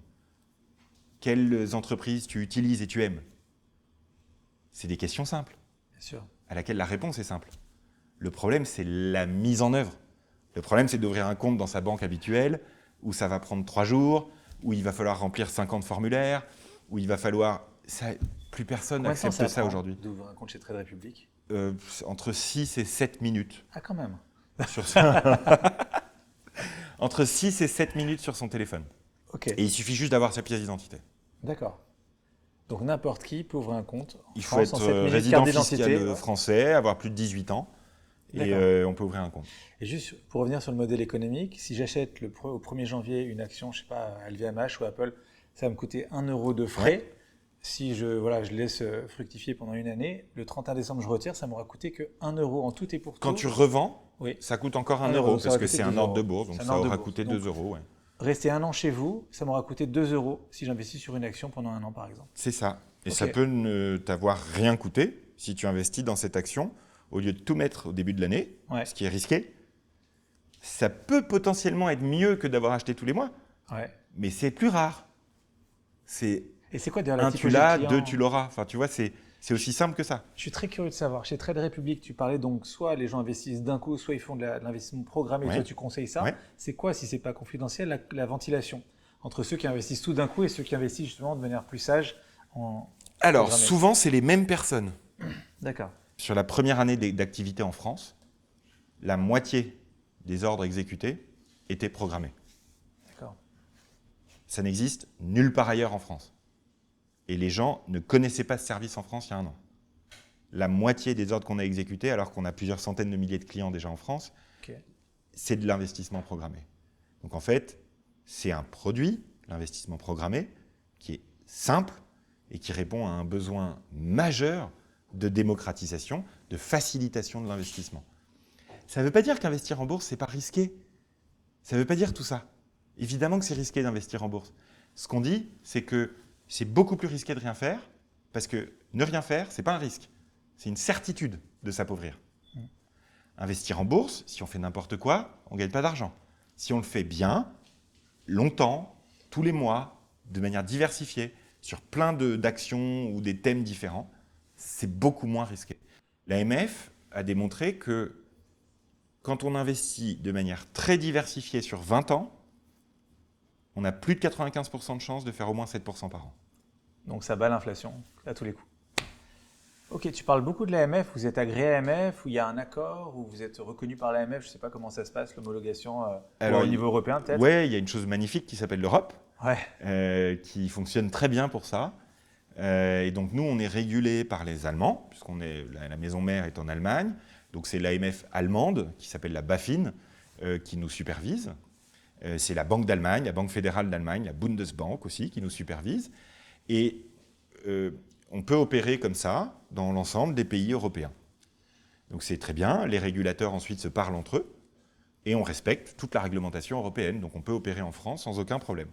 Quelles entreprises tu utilises et tu aimes? C'est des questions simples, Bien sûr. à laquelle la réponse est simple. Le problème, c'est la mise en œuvre. Le problème, c'est d'ouvrir un compte dans sa banque habituelle, où ça va prendre 3 jours, où il va falloir remplir 50 formulaires, où il va falloir... plus personne Combien de temps n'accepte ça prend aujourd'hui. d'ouvrir un compte chez Trade Republic? Entre 6 et 7 minutes. Ah, quand même. Sur Entre 6 et 7 minutes sur son téléphone. Ok. Et il suffit juste d'avoir sa pièce d'identité. D'accord. Donc n'importe qui peut ouvrir un compte. En Il faut France, en être 7 minutes, résident carte d'identité. fiscal français, avoir plus de 18 ans, et D'accord. on peut ouvrir un compte. Et juste pour revenir sur le modèle économique, si j'achète au 1er janvier une action, je sais pas, LVMH ou Apple, ça va me coûter 1 euro de frais. Ouais. Si je laisse fructifier pendant une année, le 31 décembre, je retire, ça m'aura coûté que 1 euro en tout et pour tout. Quand tu revends, Oui. ça coûte encore 1 1 euro, euro, ça parce va que coûter c'est un 2 ordre de euros. bourse, donc C'est un ça ordre de aura bourse. coûté Donc, 2 euros. Ouais. Rester 1 an chez vous, ça m'aura coûté 2 euros si j'investis sur une action pendant 1 an, par exemple. C'est ça. Et Ok. ça peut ne t'avoir rien coûté si tu investis dans cette action, au lieu de tout mettre au début de l'année, Ouais. ce qui est risqué. Ça peut potentiellement être mieux que d'avoir acheté tous les mois, Ouais. mais c'est plus rare. C'est Et c'est quoi d'ailleurs la un, tu typologie de l'as, client? 2, tu l'auras. Enfin, tu vois, c'est aussi simple que ça. Je suis très curieux de savoir. Chez Trade Republic, tu parlais donc soit les gens investissent d'un coup, soit ils font de l'investissement programmé. Ouais. Toi, tu conseilles ça. Ouais. C'est quoi, si c'est pas confidentiel, la ventilation entre ceux qui investissent tout d'un coup et ceux qui investissent justement de manière plus sage en Alors, programmé? souvent, c'est les mêmes personnes. D'accord. Sur la première année d'activité en France, la moitié des ordres exécutés étaient programmés. D'accord. Ça n'existe nulle part ailleurs en France. Et les gens ne connaissaient pas ce service en France il y a 1 an. La moitié des ordres qu'on a exécutés, alors qu'on a plusieurs centaines de milliers de clients déjà en France, Ok. c'est de l'investissement programmé. Donc en fait, c'est un produit, l'investissement programmé, qui est simple et qui répond à un besoin majeur de démocratisation, de facilitation de l'investissement. Ça ne veut pas dire qu'investir en bourse, ce n'est pas risqué. Ça ne veut pas dire tout ça. Évidemment que c'est risqué d'investir en bourse. Ce qu'on dit, c'est que c'est beaucoup plus risqué de rien faire, parce que ne rien faire, ce n'est pas un risque. C'est une certitude de s'appauvrir. Investir en bourse, si on fait n'importe quoi, on ne gagne pas d'argent. Si on le fait bien, longtemps, tous les mois, de manière diversifiée, sur plein d'actions ou des thèmes différents, c'est beaucoup moins risqué. L'AMF a démontré que quand on investit de manière très diversifiée sur 20 ans, on a plus de 95% de chances de faire au moins 7% par an. Donc ça bat l'inflation à tous les coups. Ok, tu parles beaucoup de l'AMF, vous êtes agréé AMF, ou il y a un accord, ou vous êtes reconnu par l'AMF, je ne sais pas comment ça se passe, l'homologation au niveau européen peut-être. Oui, il y a une chose magnifique qui s'appelle l'Europe, qui fonctionne très bien pour ça. Et donc nous, on est régulé par les Allemands, puisqu'on est la maison mère est en Allemagne. Donc c'est l'AMF allemande, qui s'appelle la BaFin, qui nous supervise. C'est la Banque d'Allemagne, la Banque fédérale d'Allemagne, la Bundesbank aussi, qui nous supervise. Et on peut opérer comme ça dans l'ensemble des pays européens. Donc c'est très bien, les régulateurs ensuite se parlent entre eux et on respecte toute la réglementation européenne, donc on peut opérer en France sans aucun problème.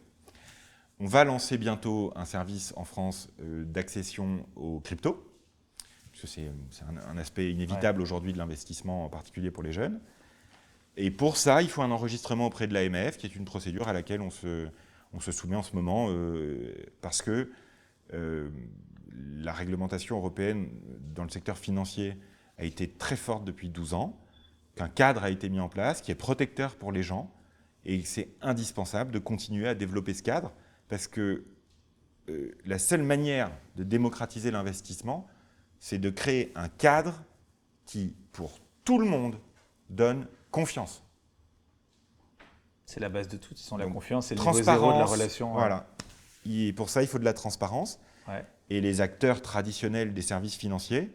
On va lancer bientôt un service en France d'accession aux cryptos, parce que c'est un aspect inévitable aujourd'hui de l'investissement, en particulier pour les jeunes. Et pour ça, il faut un enregistrement auprès de l'AMF, qui est une procédure à laquelle on se soumet en ce moment, parce que la réglementation européenne dans le secteur financier a été très forte depuis 12 ans, qu'un cadre a été mis en place qui est protecteur pour les gens, et c'est indispensable de continuer à développer ce cadre, parce que la seule manière de démocratiser l'investissement, c'est de créer un cadre qui, pour tout le monde, donne confiance. C'est la base de tout, la Donc, confiance, c'est le niveau zéro de la relation. Voilà. Et pour ça, il faut de la transparence. Ouais. Et les acteurs traditionnels des services financiers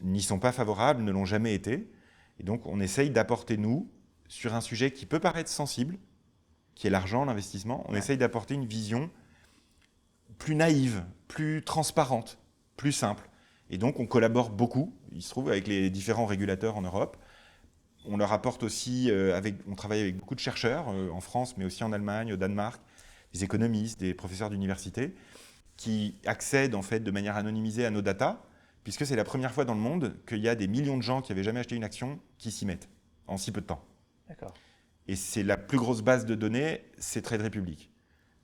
n'y sont pas favorables, ne l'ont jamais été. Et donc, on essaye d'apporter, nous, sur un sujet qui peut paraître sensible, qui est l'argent, l'investissement, on essaye d'apporter une vision plus naïve, plus transparente, plus simple. Et donc, on collabore beaucoup, il se trouve, avec les différents régulateurs en Europe. On leur apporte aussi, on travaille avec beaucoup de chercheurs en France, mais aussi en Allemagne, au Danemark, des économistes, des professeurs d'université, qui accèdent en fait de manière anonymisée à nos datas, puisque c'est la première fois dans le monde qu'il y a des millions de gens qui n'avaient jamais acheté une action qui s'y mettent en si peu de temps. D'accord. Et c'est la plus grosse base de données, c'est Trade Republic.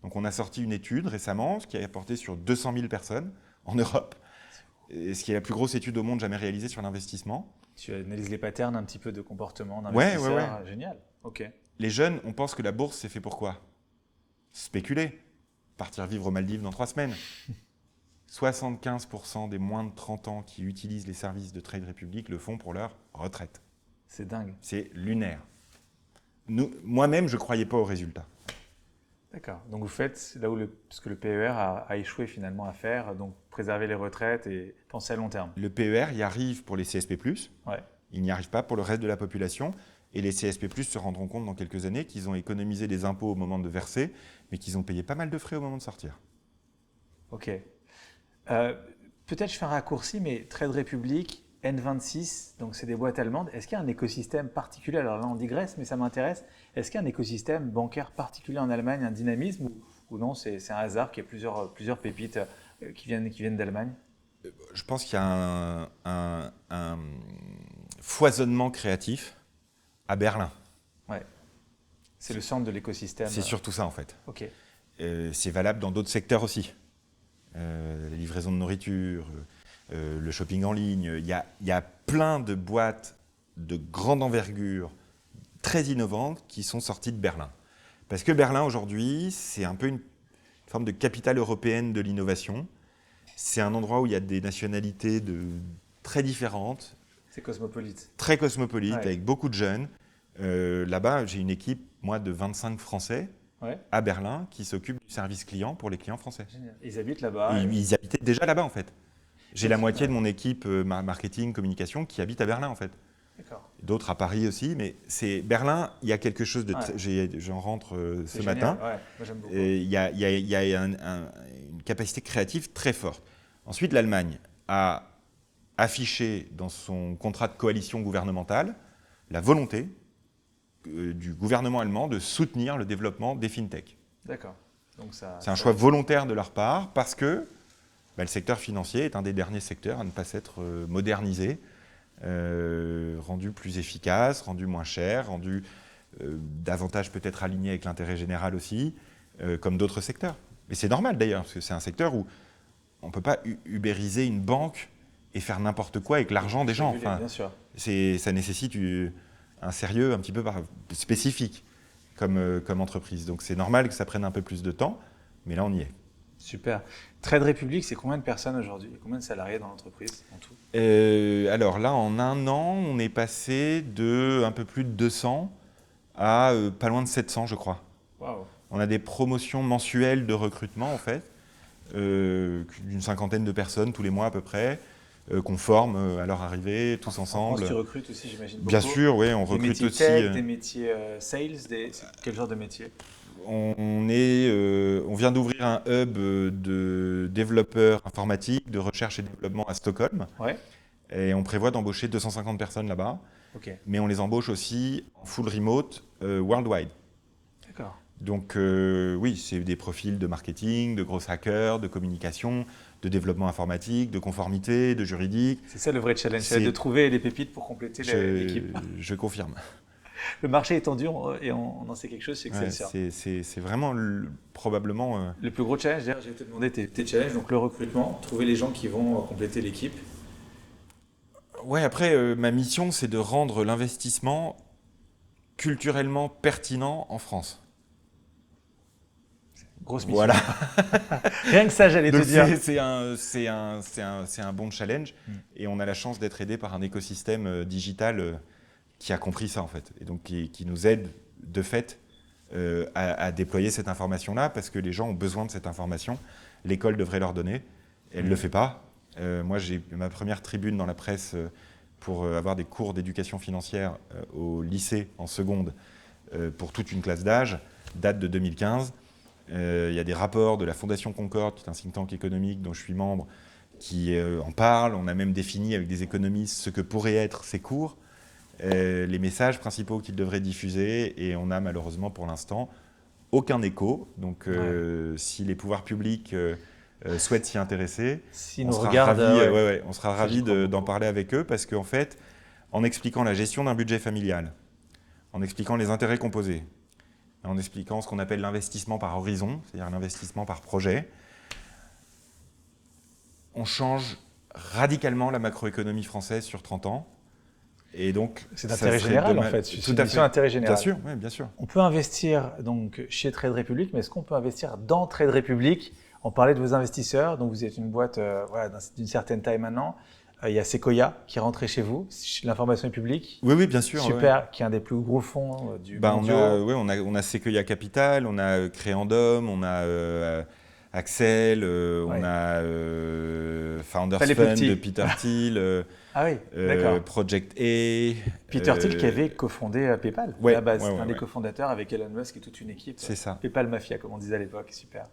Donc on a sorti une étude récemment, ce qui a porté sur 200 000 personnes en Europe, et ce qui est la plus grosse étude au monde jamais réalisée sur l'investissement. Tu analyses les patterns un petit peu de comportement d'investisseurs. Ouais. Génial. Ok. Les jeunes, on pense que la bourse, c'est fait pour quoi? Spéculer. Partir vivre aux Maldives dans 3 semaines. 75% des moins de 30 ans qui utilisent les services de Trade Republic le font pour leur retraite. C'est dingue. C'est lunaire. Moi-même, je ne croyais pas aux résultats. D'accord. Donc vous faites là où ce que le PER a échoué finalement à faire, donc préserver les retraites et penser à long terme. Le PER y arrive pour les CSP+, ouais. Il n'y arrive pas pour le reste de la population. Et les CSP+, se rendront compte dans quelques années qu'ils ont économisé des impôts au moment de verser, mais qu'ils ont payé pas mal de frais au moment de sortir. Ok. Peut-être je fais un raccourci, mais Trade Republic, N26, donc c'est des boîtes allemandes. Est-ce qu'il y a un écosystème particulier? Alors là, on dit Grèce, mais ça m'intéresse. Est-ce qu'il y a un écosystème bancaire particulier en Allemagne, un dynamisme, ou non, c'est un hasard qu'il y ait plusieurs pépites qui viennent d'Allemagne? Je pense qu'il y a un foisonnement créatif à Berlin. Ouais. C'est le centre de l'écosystème. C'est surtout ça, en fait. Ok. C'est valable dans d'autres secteurs aussi. La livraison de nourriture, le shopping en ligne. Il y a plein de boîtes de grande envergure, très innovantes, qui sont sorties de Berlin. Parce que Berlin, aujourd'hui, c'est un peu une forme de capitale européenne de l'innovation. C'est un endroit où il y a des nationalités très différentes. C'est cosmopolite. Très cosmopolite, ouais. Avec beaucoup de jeunes. Là-bas, j'ai une équipe, moi, de 25 Français à Berlin qui s'occupe du service client pour les clients français. Génial. Ils habitent là-bas. Ils habitaient déjà là-bas, en fait. J'ai la moitié de mon équipe marketing, communication qui habite à Berlin, en fait. D'accord. D'autres à Paris aussi, mais c'est Berlin, il y a quelque chose de... J'en rentre ce matin. Ouais. Moi, j'aime beaucoup. Il y a une capacité créative très forte. Ensuite, l'Allemagne a affiché dans son contrat de coalition gouvernementale la volonté du gouvernement allemand de soutenir le développement des fintech. D'accord. Donc c'est un choix volontaire de leur part parce que le secteur financier est un des derniers secteurs à ne pas s'être modernisé, rendu plus efficace, rendu moins cher, rendu davantage peut-être aligné avec l'intérêt général aussi, comme d'autres secteurs. Mais c'est normal d'ailleurs, parce que c'est un secteur où on ne peut pas ubériser une banque et faire n'importe quoi avec l'argent des gens. Enfin, bien sûr. ça nécessite un sérieux un petit peu spécifique comme entreprise. Donc c'est normal que ça prenne un peu plus de temps, mais là on y est. Super. Trade Republic, c'est combien de personnes aujourd'hui? Combien de salariés dans l'entreprise en tout? Alors là, en un an, on est passé de un peu plus de 200 à pas loin de 700, je crois. Wow. On a des promotions mensuelles de recrutement, en fait, d'une cinquantaine de personnes tous les mois à peu près, qu'on forme à leur arrivée, tous ensemble. En France, tu recrutes aussi, j'imagine, beaucoup. Bien sûr, oui, on recrute métiers aussi. Tech, des métiers sales, quel genre de métier? On vient d'ouvrir un hub de développeurs informatiques, de recherche et développement à Stockholm. Ouais. Et on prévoit d'embaucher 250 personnes là-bas. Okay. Mais on les embauche aussi en full remote worldwide. D'accord. Donc oui, c'est des profils de marketing, de gros hackers, de communication, de développement informatique, de conformité, de juridique. C'est ça le vrai challenge, c'est de trouver les pépites pour compléter l'équipe. Je confirme. Le marché est tendu et on en sait quelque chose chez Excelsior. C'est vraiment probablement… Le plus gros challenge, d'ailleurs, j'ai te demandé tes challenges, donc le recrutement, trouver les gens qui vont compléter l'équipe. Ouais, après, ma mission, c'est de rendre l'investissement culturellement pertinent en France. Grosse mission. Voilà. Rien que ça, j'allais te dire. C'est un bon challenge et on a la chance d'être aidé par un écosystème digital qui a compris ça en fait et donc qui nous aide de fait à déployer cette information-là parce que les gens ont besoin de cette information. L'école devrait leur donner. Elle ne le fait pas. Moi, j'ai ma première tribune dans la presse pour avoir des cours d'éducation financière au lycée en seconde pour toute une classe d'âge, date de 2015. Il y a des rapports de la Fondation Concorde, qui est un think tank économique dont je suis membre, qui en parle. On a même défini avec des économistes ce que pourraient être ces cours, les messages principaux qu'ils devraient diffuser, et on n'a malheureusement pour l'instant aucun écho. Donc si les pouvoirs publics souhaitent s'y intéresser, on sera ravis d'en parler avec eux, parce qu'en fait, en expliquant la gestion d'un budget familial, en expliquant les intérêts composés, en expliquant ce qu'on appelle l'investissement par horizon, c'est-à-dire l'investissement par projet, on change radicalement la macroéconomie française sur 30 ans. Et donc, c'est d'intérêt général en fait, c'est une mission d'intérêt général. Bien sûr, oui, bien sûr. On peut investir donc chez Trade Republic, mais est-ce qu'on peut investir dans Trade Republic? On parlait de vos investisseurs, donc vous êtes une boîte d'une certaine taille maintenant. Il y a Sequoia qui est rentré chez vous, l'information est publique. Oui, bien sûr. Super, qui est un des plus gros fonds du mondial. On a Sequoia Capital, on a Créandom, on a Axel, on a Founders Fund de Peter Thiel, Project A. Peter Thiel qui avait cofondé PayPal à la base, un des cofondateurs avec Elon Musk et toute une équipe. C'est ça. PayPal Mafia, comme on disait à l'époque, super.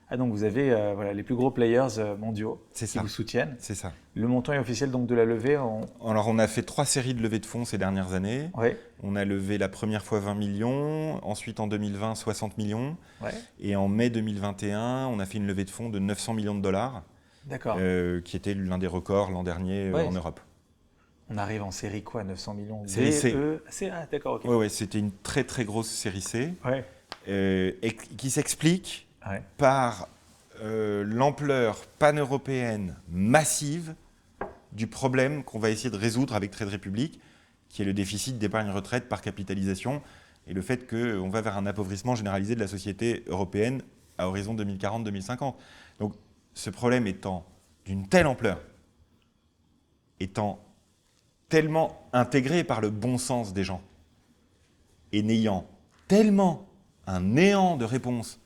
Ah, donc vous avez les plus gros players mondiaux qui vous soutiennent. C'est ça. Le montant est officiel donc de la levée Alors on a fait 3 séries de levées de fonds ces dernières années. Ouais. On a levé la première fois 20 millions, ensuite en 2020 60 millions. Ouais. Et en mai 2021, on a fait une levée de fonds de 900 millions de dollars. D'accord. Qui était l'un des records l'an dernier en Europe. On arrive en série quoi, 900 millions? Série C. Ah, d'accord, ok. Oui, c'était une très très grosse série C. Ouais. Et qui s'explique par l'ampleur pan-européenne massive du problème qu'on va essayer de résoudre avec Trade Republic, qui est le déficit d'épargne retraite par capitalisation et le fait qu'on va vers un appauvrissement généralisé de la société européenne à horizon 2040-2050. Donc ce problème étant d'une telle ampleur, étant tellement intégré par le bon sens des gens et n'ayant tellement un néant de réponse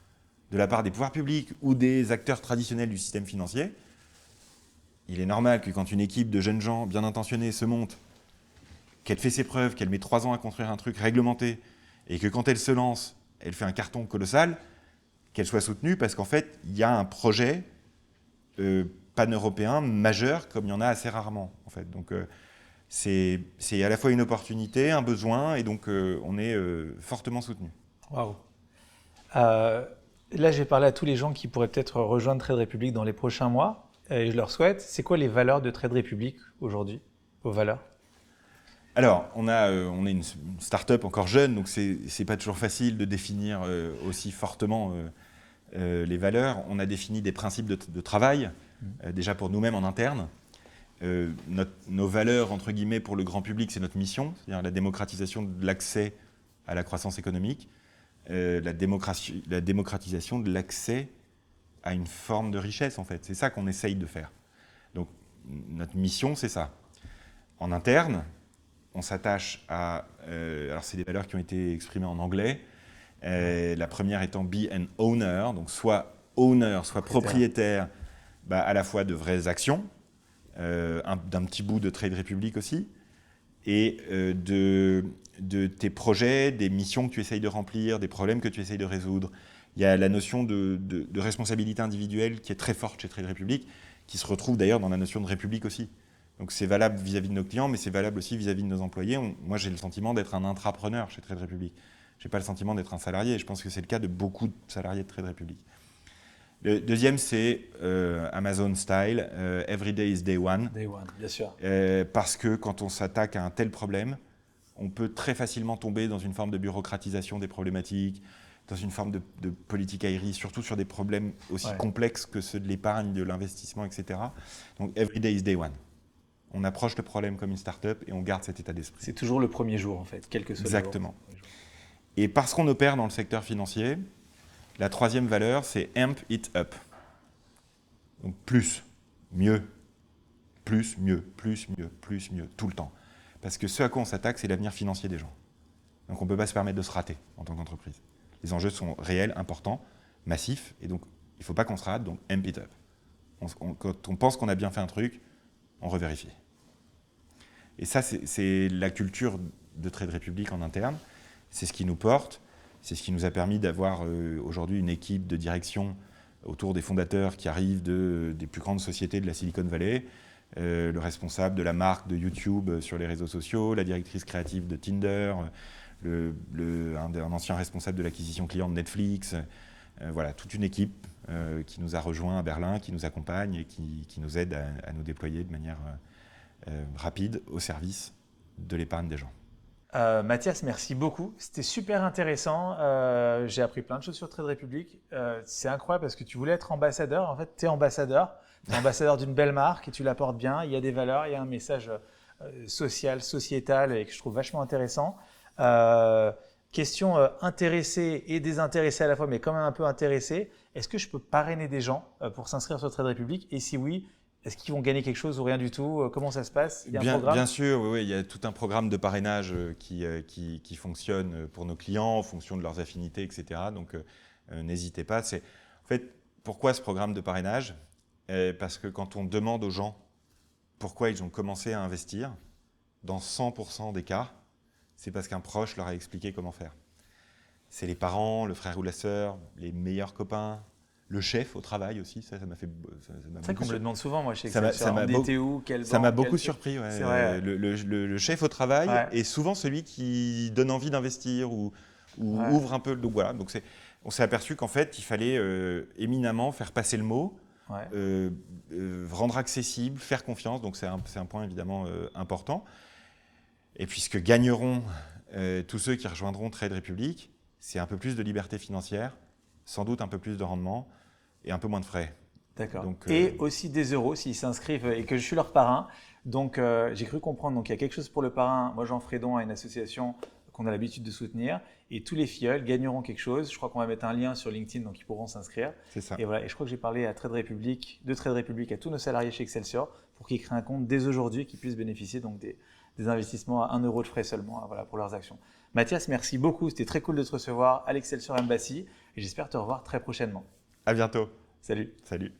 de la part des pouvoirs publics ou des acteurs traditionnels du système financier, il est normal que quand une équipe de jeunes gens bien intentionnés se monte, qu'elle fait ses preuves, qu'elle met 3 ans à construire un truc réglementé, et que quand elle se lance, elle fait un carton colossal, qu'elle soit soutenue parce qu'en fait, il y a un projet pan-européen majeur comme il y en a assez rarement. En fait. Donc C'est à la fois une opportunité, un besoin, et donc on est fortement soutenu. Waouh. Là, j'ai parlé à tous les gens qui pourraient peut-être rejoindre Trade Republic dans les prochains mois, et je leur souhaite. C'est quoi les valeurs de Trade Republic aujourd'hui, vos valeurs? Alors, on est une start-up encore jeune, donc c'est pas toujours facile de définir aussi fortement les valeurs. On a défini des principes de travail, déjà pour nous-mêmes en interne. Nos valeurs, entre guillemets, pour le grand public, c'est notre mission, c'est-à-dire la démocratisation de l'accès à la croissance économique, la démocratisation de l'accès à une forme de richesse, en fait. C'est ça qu'on essaye de faire. Donc, notre mission, c'est ça. En interne, on s'attache à... alors, c'est des valeurs qui ont été exprimées en anglais. La première étant be an owner, donc soit owner, soit propriétaire, à la fois de vraies actions, d'un petit bout de Trade Republic aussi, et de tes projets, des missions que tu essayes de remplir, des problèmes que tu essayes de résoudre. Il y a la notion de responsabilité individuelle qui est très forte chez Trade Republic, qui se retrouve d'ailleurs dans la notion de République aussi. Donc c'est valable vis-à-vis de nos clients, mais c'est valable aussi vis-à-vis de nos employés. Moi, j'ai le sentiment d'être un intrapreneur chez Trade Republic. Je n'ai pas le sentiment d'être un salarié. Je pense que c'est le cas de beaucoup de salariés de Trade Republic. Le deuxième, c'est Amazon Style, Every day is day one. Day one, bien sûr. Parce que quand on s'attaque à un tel problème, on peut très facilement tomber dans une forme de bureaucratisation des problématiques, dans une forme de politique aérie, surtout sur des problèmes aussi complexes que ceux de l'épargne, de l'investissement, etc. Donc, Every day is day one. On approche le problème comme une start-up et on garde cet état d'esprit. C'est toujours le premier jour, en fait, quel que soit le jour. Exactement. Et parce qu'on opère dans le secteur financier, la troisième valeur, c'est amp it up. Donc plus, mieux, plus, mieux, plus, mieux, plus, mieux, tout le temps. Parce que ce à quoi on s'attaque, c'est l'avenir financier des gens. Donc on ne peut pas se permettre de se rater en tant qu'entreprise. Les enjeux sont réels, importants, massifs, et donc il ne faut pas qu'on se rate, donc amp it up. Quand on pense qu'on a bien fait un truc, on revérifie. Et ça, c'est la culture de Trade Republic en interne. C'est ce qui nous porte. C'est ce qui nous a permis d'avoir aujourd'hui une équipe de direction autour des fondateurs qui arrivent des plus grandes sociétés de la Silicon Valley, le responsable de la marque de YouTube sur les réseaux sociaux, la directrice créative de Tinder, un ancien responsable de l'acquisition client de Netflix. Voilà, toute une équipe qui nous a rejoints à Berlin, qui nous accompagne et qui nous aide à nous déployer de manière rapide au service de l'épargne des gens. Mathias, merci beaucoup. C'était super intéressant. J'ai appris plein de choses sur Trade Republic. C'est incroyable parce que tu voulais être ambassadeur. En fait, tu es ambassadeur. Tu es ambassadeur d'une belle marque et tu la portes bien. Il y a des valeurs, il y a un message social, sociétal et que je trouve vachement intéressant. Question intéressée et désintéressée à la fois, mais quand même un peu intéressée. Est-ce que je peux parrainer des gens pour s'inscrire sur Trade Republic? Et si oui, est-ce qu'ils vont gagner quelque chose ou rien du tout? Comment ça se passe? Il y a un programme? Bien sûr, oui, il y a tout un programme de parrainage qui fonctionne pour nos clients en fonction de leurs affinités, etc. Donc, n'hésitez pas. En fait, pourquoi ce programme de parrainage? Parce que quand on demande aux gens pourquoi ils ont commencé à investir, dans 100% des cas, c'est parce qu'un proche leur a expliqué comment faire. C'est les parents, le frère ou la sœur, les meilleurs copains, le chef au travail aussi, ça m'a fait. C'est vrai qu'on me le demande souvent, moi, chez ça m'a beaucoup surpris. Ouais. C'est vrai. Le chef au travail est souvent celui qui donne envie d'investir ou ouvre un peu. Donc voilà. Donc on s'est aperçu qu'en fait, il fallait éminemment faire passer le mot, rendre accessible, faire confiance. Donc c'est un point évidemment important. Et puis ce que gagneront tous ceux qui rejoindront Trade Republic, c'est un peu plus de liberté financière, sans doute un peu plus de rendement et un peu moins de frais. D'accord. Et aussi des euros s'ils s'inscrivent et que je suis leur parrain. Donc j'ai cru comprendre, donc il y a quelque chose pour le parrain. Moi j'en ferai don à une association qu'on a l'habitude de soutenir. Et tous les filleuls gagneront quelque chose. Je crois qu'on va mettre un lien sur LinkedIn, donc ils pourront s'inscrire. C'est ça. Et voilà. Et je crois que j'ai parlé de Trade Republic à tous nos salariés chez Excelsior pour qu'ils créent un compte dès aujourd'hui et qu'ils puissent bénéficier donc des investissements à 1 euro de frais seulement voilà, pour leurs actions. Mathias, merci beaucoup. C'était très cool de te recevoir à l'Excelsior Embassy et j'espère te revoir très prochainement. À bientôt. Salut. Salut.